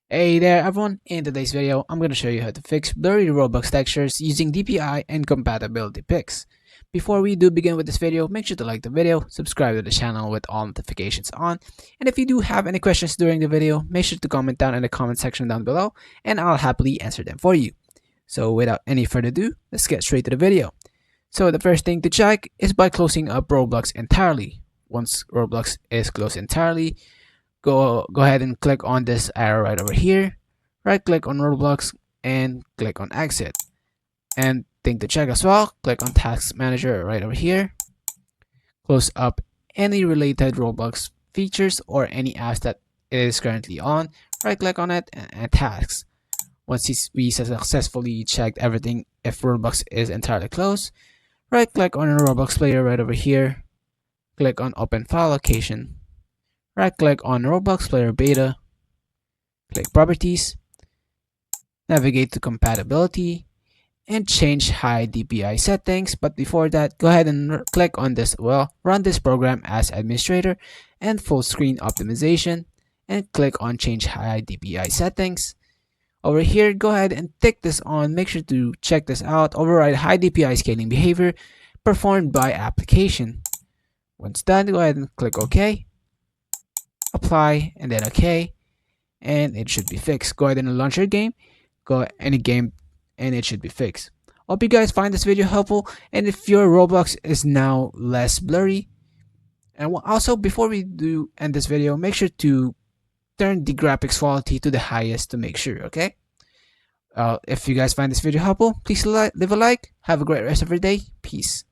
Hey there everyone, in today's video I'm going to show you how to fix blurry Roblox textures using DPI and compatibility picks. Before we do begin with this video, make sure to like the video, subscribe to the channel with all notifications on, and if you do have any questions during the video, make sure to comment down in the comment section down below and I'll happily answer them for you. So without any further ado, let's get straight to the video. So the first thing to check is by closing up Roblox entirely. Once Roblox is closed entirely, go ahead and click on this arrow right over here, right click on Roblox and click on exit. And thing to check as well, click on task manager right over here, close up any related Roblox features or any apps that it is currently on, right click on it and tasks. Once we successfully checked everything, if Roblox is entirely closed, right click on a Roblox player right over here, click on open file location, right click on Roblox Player Beta, click Properties, navigate to Compatibility, and change high DPI settings. But before that, go ahead and click on this, run this program as administrator and full screen optimization, and click on change high DPI settings. Over here, go ahead and tick this on. Make sure to check this out. Override high DPI scaling behavior performed by application. Once done, go ahead and click OK, apply, and then OK, and it should be fixed. Go ahead and launch your game, go any game, and it should be fixed. Hope you guys find this video helpful, and if your Roblox is now less blurry, and also before we do end this video, make sure to turn the graphics quality to the highest to make sure, okay? If you guys find this video helpful, please leave a like. Have a great rest of your day. Peace.